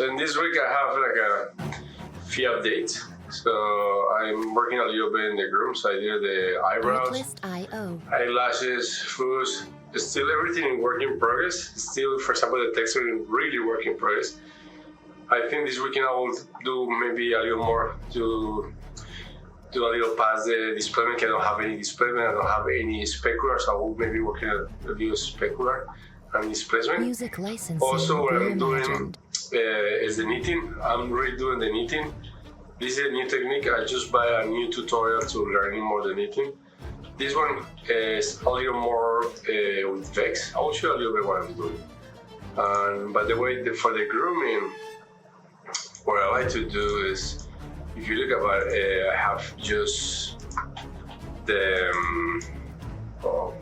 So in this week I have like a few updates. So I'm working a little bit in the Groom. So I did the eyebrows, eyelashes, fuzz. Still everything in work in progress. Still, for example, the texture is really work in progress. I think this weekend I will do maybe a little more to do a little past the displacement. I don't have any displacement. I don't have any specular, so I will maybe working a little specular and displacement. Music licensing. Also, what I'm doing is the knitting. I'm redoing the knitting. This is a new technique. I just buy a new tutorial to learning more the knitting. This one is a little more with vex. I'll show you a little bit what I'm doing. And by the way, for the grooming, what I like to do is, if you look about it, I have just the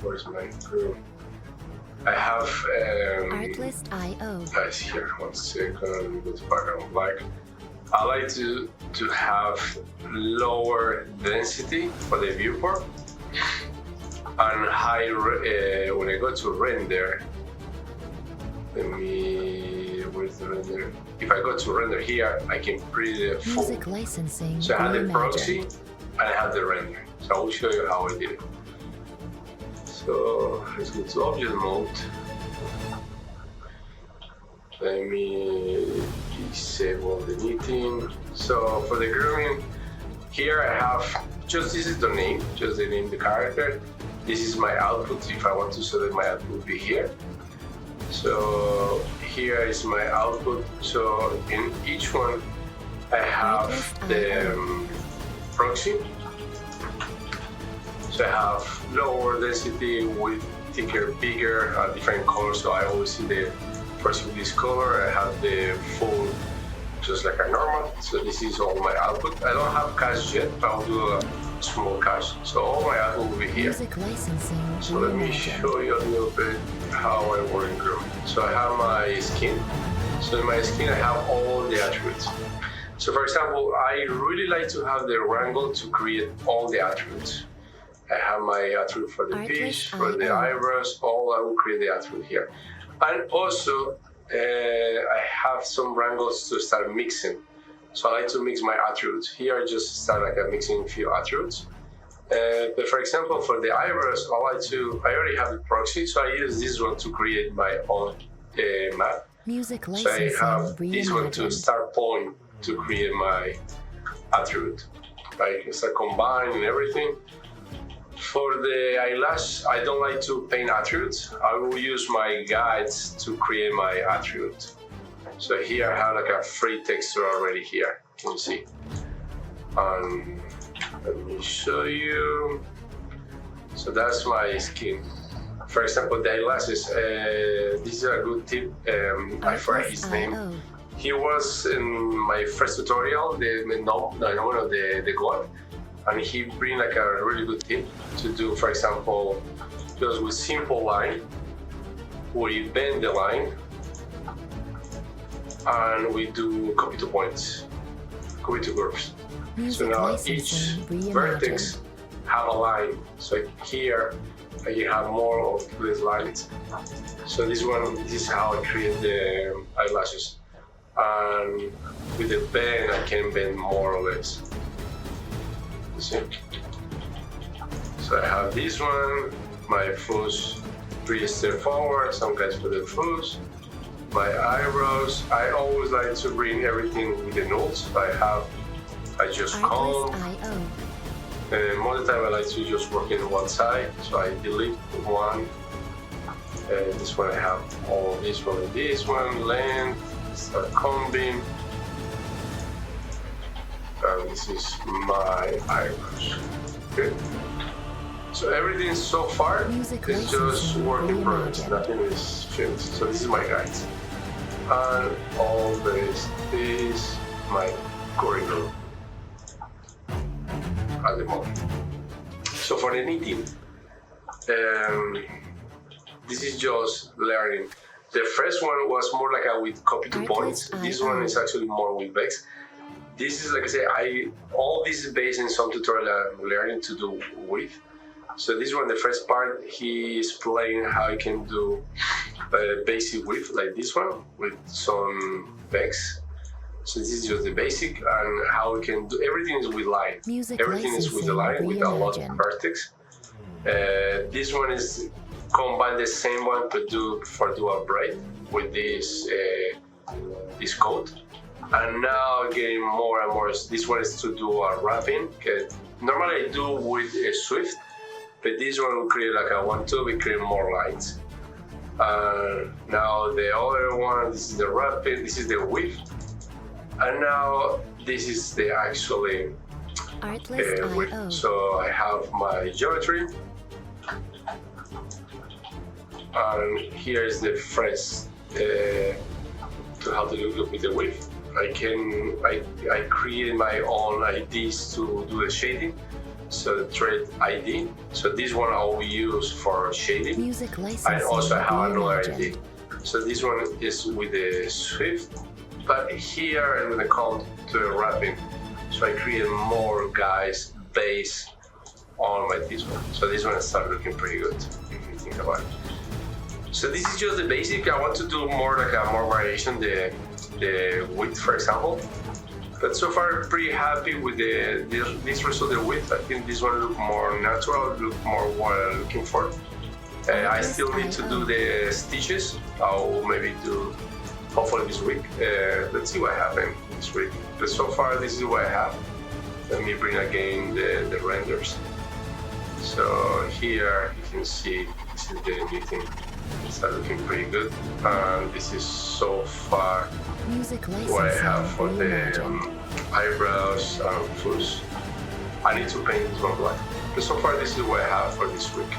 where's my groom? I have Artlist.io. Guys, here, 1 second. Let me go to background black. I like to have lower density for the viewport and high when I go to render. Where's the render? If I go to render here, I can print the full. Music licensing. So I have the proxy and I have the render. So I will show you how I did it. So let's go to object mode. Let me disable the knitting. So for the grooming, here I have just this is the name, just the name of the character. This is my output. If I want to select my output, will be here. So here is my output. So in each one, I have the proxy. So I have lower density with thicker, bigger, different colors. So I always see the first with this color. I have the full, just like a normal. So this is all my output. I don't have cache yet, but I'll do a small cache. So all my output will be here. Music licensing. So let me show you a little bit how I work in Groom. So I have my skin. So in my skin I have all the attributes. So for example, I really like to have the wrangle to create all the attributes. I have my attribute for the fish, for the eyebrows, all I will create the attribute here. And also, I have some wrangles to start mixing. So I like to mix my attributes. Here I just start like a mixing few attributes. But for example, for the eyebrows, I already have the proxy, so I use this one to create my own map. Music So I have this one to start point to create my attribute. I can start combining everything. For the eyelash, I don't like to paint attributes. I will use my guides to create my attribute. So here I have like a free texture already here. Can you see? Let me show you. So that's my skin. For example, the eyelashes. This is a good tip. I forgot his name. He was in my first tutorial. The god. And he bring like a really good tip to do, for example, just with simple line, we bend the line, and we do copy to points, copy to groups. So now each vertex have a line. So here I can have more of these lines. So this is how I create the eyelashes. And with the bend, I can bend more or less. See? So I have this one, my fuzz pretty straightforward, some guys put the fuzz, my eyebrows. I always like to bring everything with the notes. I just comb. And most of the time I like to just work in one side, so I delete one. And this one I have all this one and this one, length, start combing. And this is my eyebrows. Okay. So everything so far is just work in progress. Nothing is finished. So this is my guides. And all this is my corridor at the moment. So for the knitting, this is just learning. The first one was more like a with copy to points. This one is actually more with vex. This is, like I say, all this is based in some tutorial I'm learning to do with. So this one, the first part, he explained how you can do basic width like this one with some vex. So this is just the basic, and how we can do everything is with line. Music Everything is with the line with a lot of reimagined. vertex. This one is combine the same one to do a braid with this coat. And now getting more and more. This one is to do a wrapping. Okay. Normally I do with a Swift, but this one will create like a 1-2. We create more lines. Now the other one. This is the wrapping. This is the weave. And now this is the actually weave. Artlist.io. So I have my geometry. And here is the phrase to how to look with the weave. I create my own IDs to do the shading. So the thread ID. So this one I will use for shading. Music licensing. I also have another ID. reimagined. So this one is with the Swift, but here I'm gonna come to the wrapping. So I create more guys based on this one. So this one started looking pretty good if you think about it. So this is just the basic. I want to do more like a more variation, the width, for example. But so far, pretty happy with this result, the width. I think this one look more natural, look more what I'm looking for. I still need to do the stitches. I'll maybe do hopefully this week. Let's see what happens this week. But so far, this is what I have. Let me bring again the renders. So here you can see this is the new thing. It's looking pretty good. And this is so far Music what I have licensing. for the reimagined. eyebrows and fuzz. I need to paint this one black. But so far this is what I have for this week.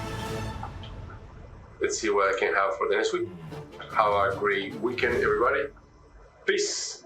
Let's see what I can have for the next week. Have a great weekend, everybody. Peace.